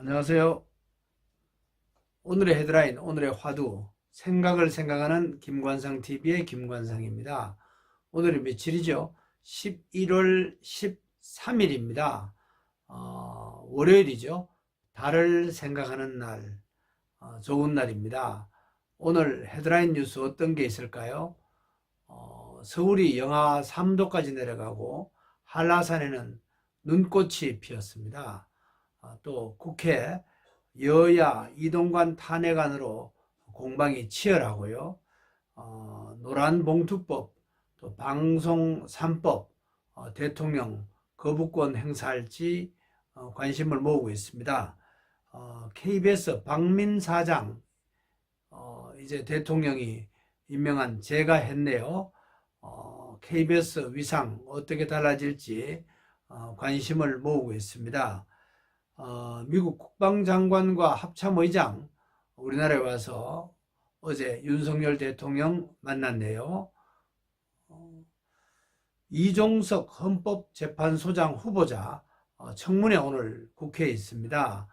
안녕하세요. 오늘의 헤드라인, 오늘의 화두, 생각을 생각하는 김관상TV의 김관상입니다. 오늘이 며칠이죠? 11월 13일입니다. 월요일이죠. 달을 생각하는 날, 좋은 날입니다. 오늘 헤드라인 뉴스 어떤 게 있을까요? 서울이 영하 3도까지 내려가고 한라산에는 눈꽃이 피었습니다. 또 국회 여야 이동관 탄핵안으로 공방이 치열하고요. 노란봉투법, 또 방송 3법, 대통령 거부권 행사할지 관심을 모으고 있습니다. KBS 박민 사장, 이제 대통령이 임명한 제가 했네요. KBS 위상 어떻게 달라질지 관심을 모으고 있습니다. 미국 국방장관과 합참의장 우리나라에 와서 어제 윤석열 대통령 만났네요. 이종석 헌법재판소장 후보자 청문회 오늘 국회에 있습니다.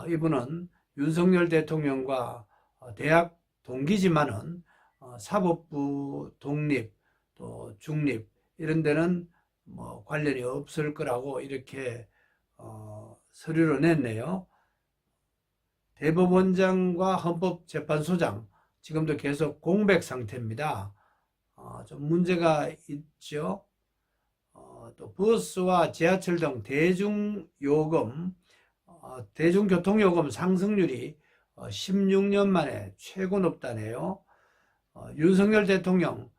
이분은 윤석열 대통령과 대학 동기지만은 사법부 독립 또 중립 이런 데는 뭐 관련이 없을 거라고 이렇게 서류를 냈네요. 대법원장과 헌법재판소장 지금도 계속 공백 상태입니다. 좀 문제가 있죠. 또 버스와 지하철 등 대중교통요금 상승률이 16년 만에 최고 높다네요. 윤석열 대통령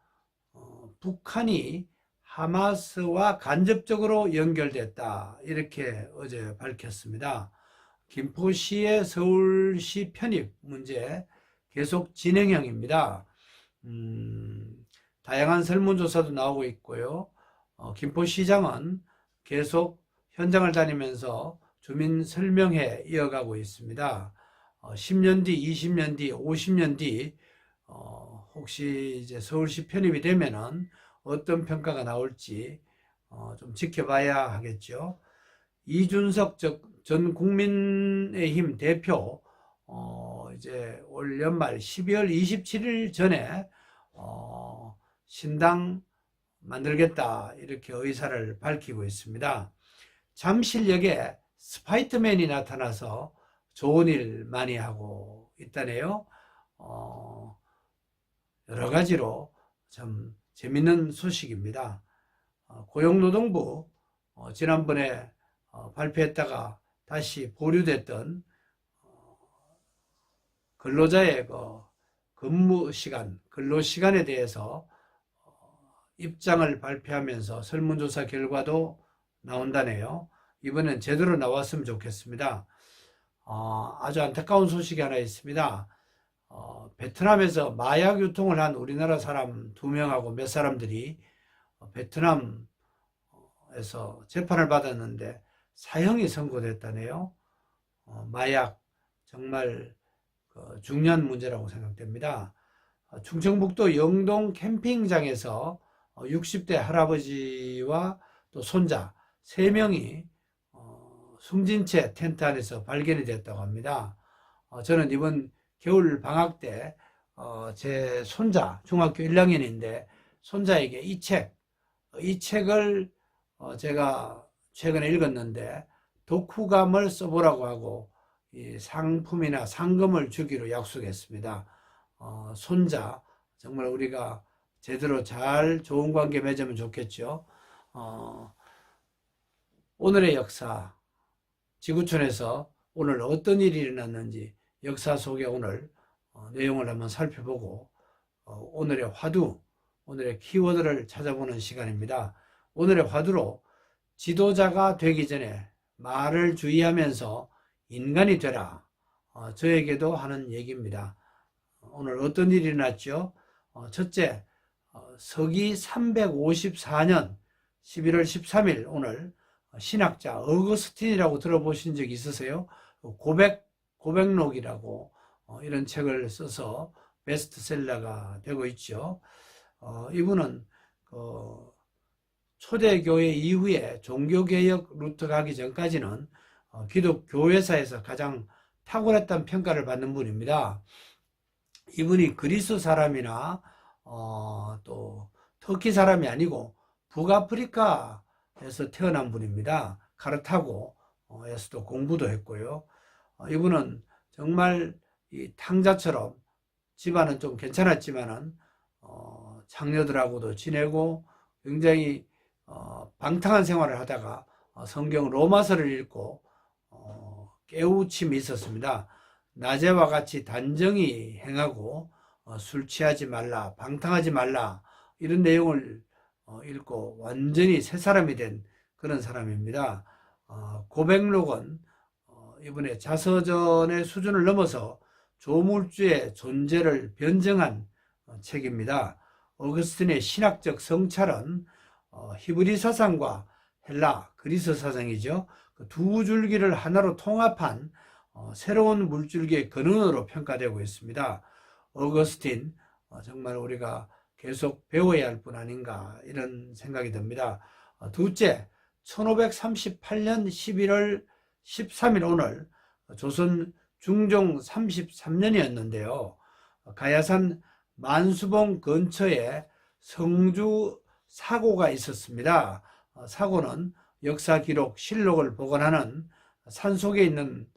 북한이 하마스와 간접적으로 연결됐다 이렇게 어제 밝혔습니다. 김포시의 서울시 편입 문제 계속 진행형입니다. 다양한 설문조사도 나오고 있고요. 김포시장은 계속 현장을 다니면서 주민 설명회 이어가고 있습니다. 10년 뒤, 20년 뒤, 50년 뒤 혹시 이제 서울시 편입이 되면은 어떤 평가가 나올지 좀 지켜봐야 하겠죠. 이준석 전 국민의힘 대표 이제 올 연말 12월 27일 전에 신당 만들겠다 이렇게 의사를 밝히고 있습니다. 잠실역에 스파이더맨이 나타나서 좋은 일 많이 하고 있다네요. 여러 가지로 참 재밌는 소식입니다. 고용노동부 지난번에 발표했다가 다시 보류됐던 근로자의 근무 시간, 근로 시간에 대해서 입장을 발표하면서 설문조사 결과도 나온다네요. 이번엔 제대로 나왔으면 좋겠습니다. 아주 안타까운 소식이 하나 있습니다. 베트남에서 마약 유통을 한 우리나라 사람 2명하고 몇 사람들이 베트남에서 재판을 받았는데 사형이 선고됐다네요. 마약 정말 중요한 문제라고 생각됩니다. 충청북도 영동 캠핑장에서 60대 할아버지와 또 손자 3명이 숨진 채 텐트 안에서 발견이 됐다고 합니다. 저는 이번 겨울 방학 때 제 손자 중학교 1학년인데 손자에게 이 책을 제가 최근에 읽었는데 독후감을 써보라고 하고 이 상품이나 상금을 주기로 약속했습니다. 손자 정말 우리가 제대로 잘 좋은 관계 맺으면 좋겠죠. 오늘의 역사 지구촌에서 오늘 어떤 일이 일어났는지 역사 속에 오늘 내용을 한번 살펴보고 오늘의 화두, 오늘의 키워드를 찾아보는 시간입니다. 오늘의 화두로 지도자가 되기 전에 말을 주의하면서 인간이 되라. 저에게도 하는 얘기입니다. 오늘 어떤 일이 일어났죠? 첫째, 서기 354년 11월 13일 오늘 신학자 어거스틴이라고 들어보신 적 있으세요? 고백록이라고 이런 책을 써서 베스트셀러가 되고 있죠. 이분은 초대교회 이후에 종교개혁 루트 가기 전까지는 기독교회사에서 가장 탁월했다는 평가를 받는 분입니다. 이분이 그리스 사람이나 또 터키 사람이 아니고 북아프리카에서 태어난 분입니다. 카르타고에서도 공부도 했고요. 이분은 정말 이 탕자처럼 집안은 좀 괜찮았지만은 장녀들하고도 지내고 굉장히 방탕한 생활을 하다가 성경 로마서를 읽고 깨우침이 있었습니다. 낮에와 같이 단정히 행하고 술 취하지 말라, 방탕하지 말라, 이런 내용을 읽고 완전히 새 사람이 된 그런 사람입니다. 고백록은 이번에 자서전의 수준을 넘어서 조물주의 존재를 변증한 책입니다. 어거스틴의 신학적 성찰은 히브리 사상과 헬라, 그리스 사상이죠. 그 두 줄기를 하나로 통합한 새로운 물줄기의 근원으로 평가되고 있습니다. 어거스틴, 정말 우리가 계속 배워야 할 분 아닌가 이런 생각이 듭니다. 둘째, 1538년 11월 13일 오늘 조선 중종 33년이었는데요. 가야산 만수봉 근처에 성주 사고가 있었습니다. 사고는 역사 기록 실록을 보관하는 산속에 있는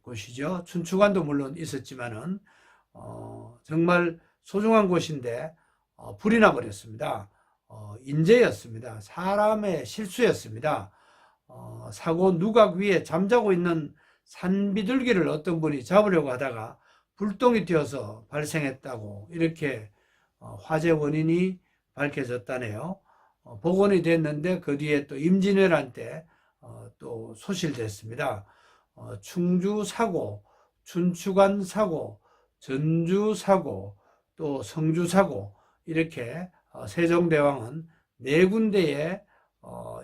곳이죠. 춘추관도 물론 있었지만은 정말 소중한 곳인데 불이 나버렸습니다. 인재였습니다. 사람의 실수였습니다. 사고 누각 위에 잠자고 있는 산비둘기를 어떤 분이 잡으려고 하다가 불똥이 튀어서 발생했다고 이렇게 화재 원인이 밝혀졌다네요. 복원이 됐는데 그 뒤에 또 임진왜란 때 또 소실됐습니다. 충주 사고, 춘추관 사고, 전주 사고, 또 성주 사고, 이렇게 세종대왕은 네 군데에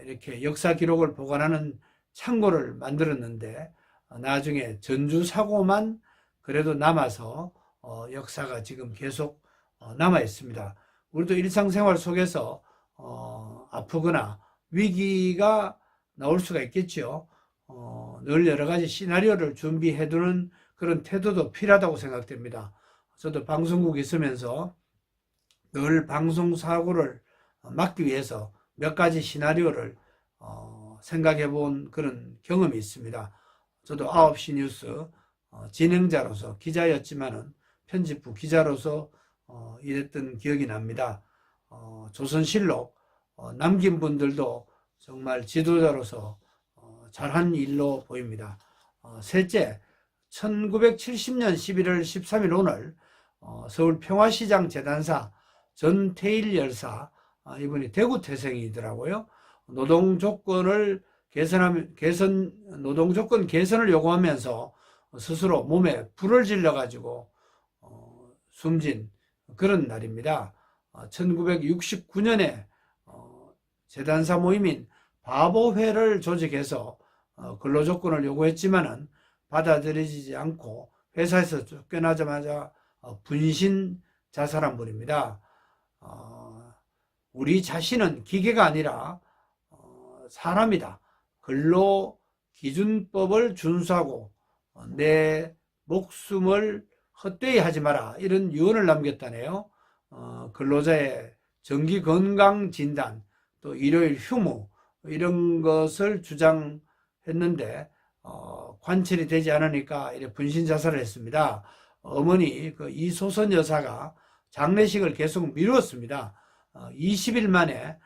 이렇게 역사 기록을 보관하는 창고를 만들었는데 나중에 전주 사고만 그래도 남아서 역사가 지금 계속 남아 있습니다. 우리도 일상생활 속에서 아프거나 위기가 나올 수가 있겠죠. 늘 여러 가지 시나리오를 준비해 두는 그런 태도도 필요하다고 생각됩니다. 저도 방송국에 있으면서 늘 방송 사고를 막기 위해서 몇 가지 시나리오를 생각해 본 그런 경험이 있습니다. 저도 9시 뉴스 진행자로서 기자였지만은 편집부 기자로서 일했던 기억이 납니다. 조선실록 남긴 분들도 정말 지도자로서 잘한 일로 보입니다. 셋째, 1970년 11월 13일 오늘 서울 평화시장 재단사 전태일 열사, 이분이 대구 태생이더라고요. 노동조건 개선을 요구하면서 스스로 몸에 불을 질러가지고 숨진 그런 날입니다. 1969년에 재단사 모임인 바보회를 조직해서 근로조건을 요구했지만은 받아들여지지 않고 회사에서 쫓겨나자마자 분신 자살한 분입니다. 우리 자신은 기계가 아니라 사람이다. 근로기준법을 준수하고 내 목숨을 헛되이 하지 마라. 이런 유언을 남겼다네요. 근로자의 정기건강진단, 또 일요일 휴무 이런 것을 주장했는데 관철이 되지 않으니까 이렇게 분신 자살을 했습니다. 어머니 이소선 여사가 장례식을 계속 미루었습니다. 20일 만에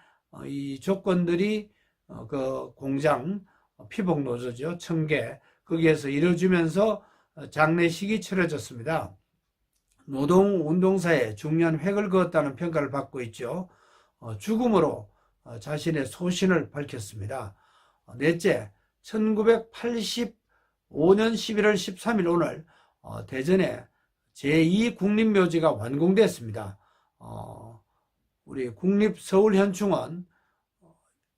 이 조건들이 그 공장 피복노조죠, 청계, 거기에서 이루어지면서 장례식이 치러졌습니다. 노동운동사에 중요한 획을 그었다는 평가를 받고 있죠. 죽음으로 자신의 소신을 밝혔습니다. 넷째, 1985년 11월 13일 오늘 대전에 제2국립묘지가 완공됐습니다. 우리 국립서울현충원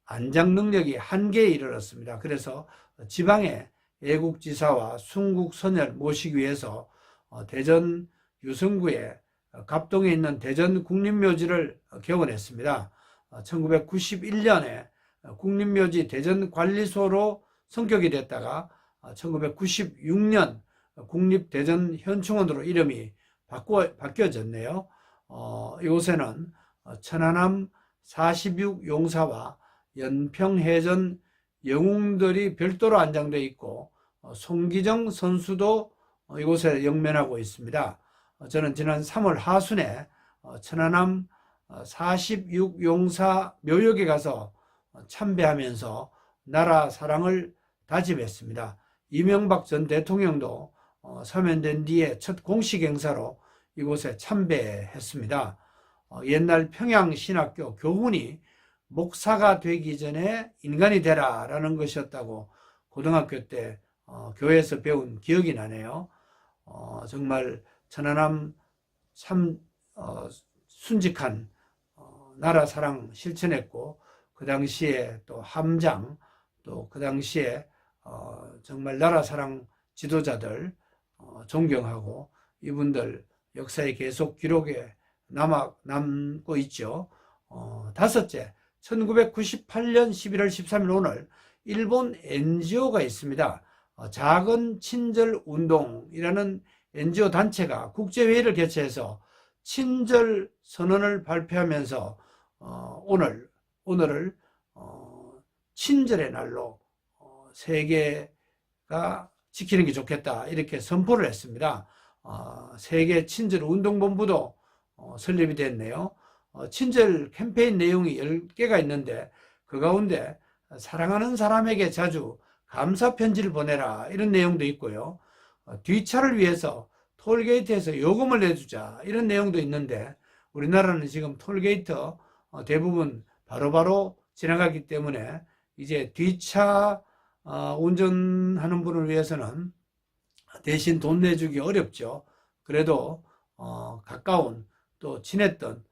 안장 능력이 한계에 이르렀습니다. 그래서 지방의 애국지사와 순국선열 모시기 위해서 대전 유성구에 갑동에 있는 대전국립묘지를 개원했습니다. 1991년에 국립묘지 대전관리소로 성격이 됐다가 1996년 국립대전현충원으로 이름이 바뀌어졌네요. 이곳에는 천안함 46용사와 연평해전 영웅들이 별도로 안장되어 있고 송기정 선수도 이곳에 영면하고 있습니다. 저는 지난 3월 하순에 천안함 46용사 묘역에 가서 참배하면서 나라 사랑을 다짐했습니다. 이명박 전 대통령도 사면된 뒤에 첫 공식 행사로 이곳에 참배했습니다. 옛날 평양신학교 교훈이 목사가 되기 전에 인간이 되라 라는 것이었다고 고등학교 때 교회에서 배운 기억이 나네요. 정말 천안함 참 순직한 나라 사랑 실천했고, 그 당시에 또 함장, 또 그 당시에 정말 나라 사랑 지도자들 존경하고, 이분들 역사에 계속 기록에 남고 있죠. 다섯째, 1998년 11월 13일 오늘 일본 NGO가 있습니다. 작은 친절 운동이라는 NGO 단체가 국제회의를 개최해서 친절 선언을 발표하면서 오늘을 친절의 날로 세계가 지키는 게 좋겠다, 이렇게 선포를 했습니다. 세계 친절 운동본부도 설립이 됐네요. 친절 캠페인 내용이 10개가 있는데 그 가운데 사랑하는 사람에게 자주 감사 편지를 보내라, 이런 내용도 있고요. 뒷차를 위해서 톨게이트에서 요금을 내주자, 이런 내용도 있는데, 우리나라는 지금 톨게이트 대부분 바로바로 지나가기 때문에 이제 뒷차 운전하는 분을 위해서는 대신 돈 내주기 어렵죠. 그래도 가까운 또 친했던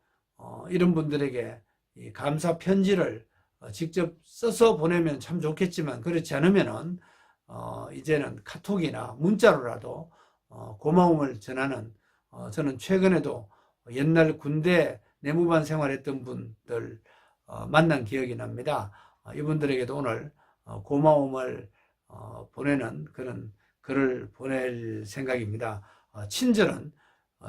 이런 분들에게 이 감사 편지를 직접 써서 보내면 참 좋겠지만, 그렇지 않으면은 이제는 카톡이나 문자로라도 고마움을 전하는, 저는 최근에도 옛날 군대 내무반 생활했던 분들 만난 기억이 납니다. 이분들에게도 오늘 고마움을 보내는 그런 글을 보낼 생각입니다. 친절은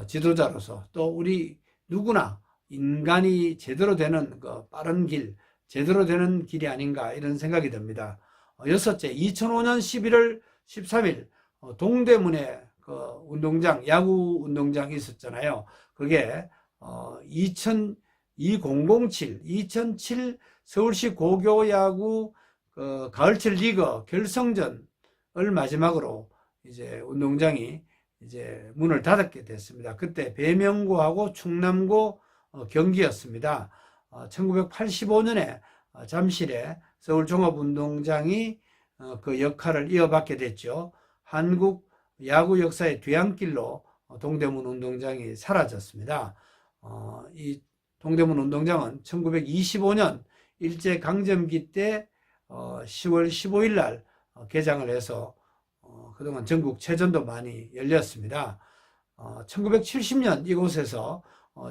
지도자로서 또 우리 누구나 인간이 제대로 되는 그 빠른 길, 제대로 되는 길이 아닌가, 이런 생각이 듭니다. 여섯째, 2005년 11월 13일 동대문에 그 운동장, 야구 운동장이 있었잖아요. 그게 2007 서울시 고교야구 그 가을철 리그 결승전을 마지막으로 이제 운동장이 이제 문을 닫게 됐습니다. 그때 배명고하고 충남고 경기였습니다. 1985년에 잠실에 서울종합운동장이 그 역할을 이어받게 됐죠. 한국 야구 역사의 뒤안길로 동대문 운동장이 사라졌습니다. 이 동대문 운동장은 1925년 일제강점기 때 10월 15일 날 개장을 해서 그동안 전국체전도 많이 열렸습니다. 1970년 이곳에서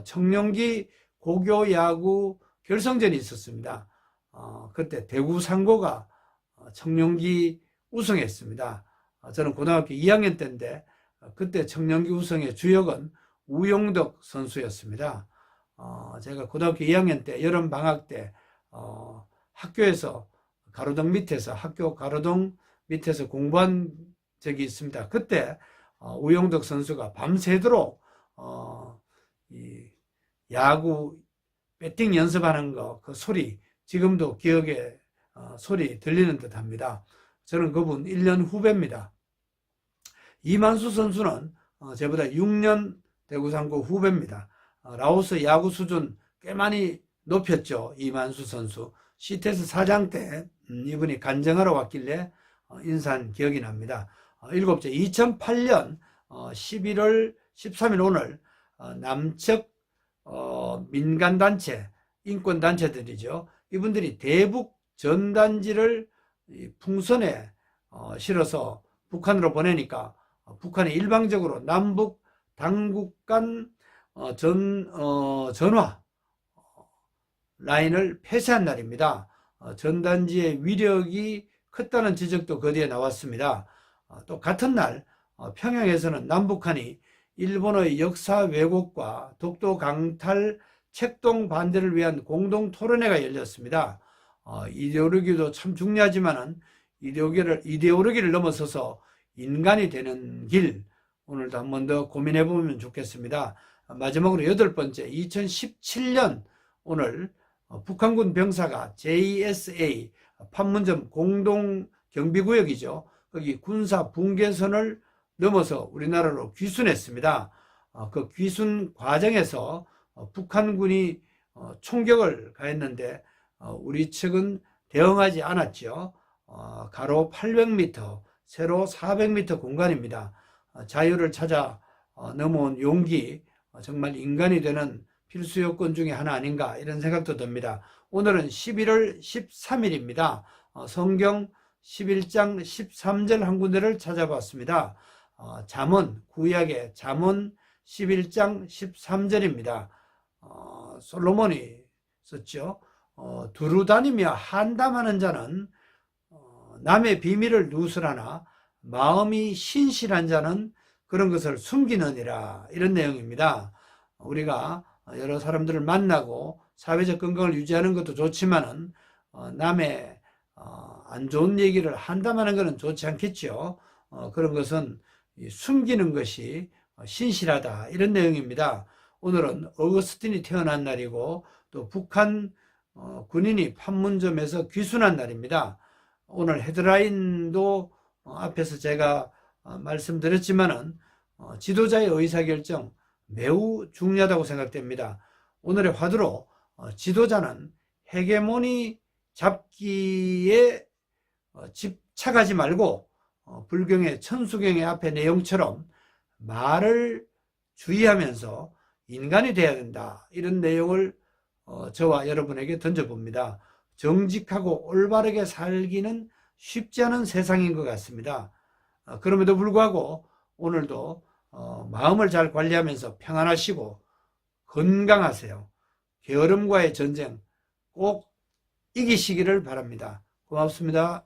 청룡기 고교야구 결승전이 있었습니다. 그때 대구 상고가 청룡기 우승했습니다. 저는 고등학교 2학년 때인데 그때 청룡기 우승의 주역은 우용덕 선수였습니다. 제가 고등학교 2학년 때 여름방학 때 학교에서 학교 가로등 밑에서 공부한 적이 있습니다. 그때 우용덕 선수가 밤새도록 이 야구 배팅 연습하는 거, 그 소리 지금도 기억에 소리 들리는 듯 합니다. 저는 그분 1년 후배입니다. 이만수 선수는 저보다 6년 대구상고 후배입니다. 라오스 야구 수준 꽤 많이 높였죠. 이만수 선수. CTS 사장 때 이분이 간증하러 왔길래 인사한 기억이 납니다. 일곱째, 2008년 11월 13일 오늘 남측 민간단체, 인권단체들이죠. 이분들이 대북 전단지를 풍선에 실어서 북한으로 보내니까 북한이 일방적으로 남북 당국 간 전화 라인을 폐쇄한 날입니다. 전단지의 위력이 컸다는 지적도 그 뒤에 나왔습니다. 또 같은 날 평양에서는 남북한이 일본의 역사 왜곡과 독도 강탈 책동 반대를 위한 공동 토론회가 열렸습니다. 이데올로기도 참 중요하지만은 이데올로기를 넘어서서 인간이 되는 길, 오늘도 한 번 더 고민해 보면 좋겠습니다. 마지막으로 8번째, 2017년 오늘 북한군 병사가 JSA 판문점 공동 경비구역이죠. 거기 군사 분계선을 넘어서 우리나라로 귀순했습니다. 그 귀순 과정에서 북한군이 총격을 가했는데 우리 측은 대응하지 않았죠. 가로 800m, 세로 400m 공간입니다. 자유를 찾아 넘어온 용기, 정말 인간이 되는 필수 요건 중에 하나 아닌가 이런 생각도 듭니다. 오늘은 11월 13일입니다. 성경 11장 13절 한 군데를 찾아봤습니다. 잠언, 구약의 잠언 11장 13절입니다. 솔로몬이 썼죠. 두루 다니며 한담하는 자는 남의 비밀을 누설하나 마음이 신실한 자는 그런 것을 숨기느니라, 이런 내용입니다. 우리가 여러 사람들을 만나고 사회적 건강을 유지하는 것도 좋지만은 남의 안 좋은 얘기를 한담하는 것은 좋지 않겠죠. 그런 것은 숨기는 것이 신실하다, 이런 내용입니다. 오늘은 어거스틴이 태어난 날이고 또 북한 군인이 판문점에서 귀순한 날입니다. 오늘 헤드라인도 앞에서 제가 말씀드렸지만은 지도자의 의사결정 매우 중요하다고 생각됩니다. 오늘의 화두로 지도자는 헤게모니 잡기에 집착하지 말고 불경의 천수경의 앞의 내용처럼 말을 주의하면서 인간이 되어야 된다, 이런 내용을 저와 여러분에게 던져봅니다. 정직하고 올바르게 살기는 쉽지 않은 세상인 것 같습니다. 그럼에도 불구하고 오늘도 마음을 잘 관리하면서 평안하시고 건강하세요. 게으름과의 전쟁 꼭 이기시기를 바랍니다. 고맙습니다.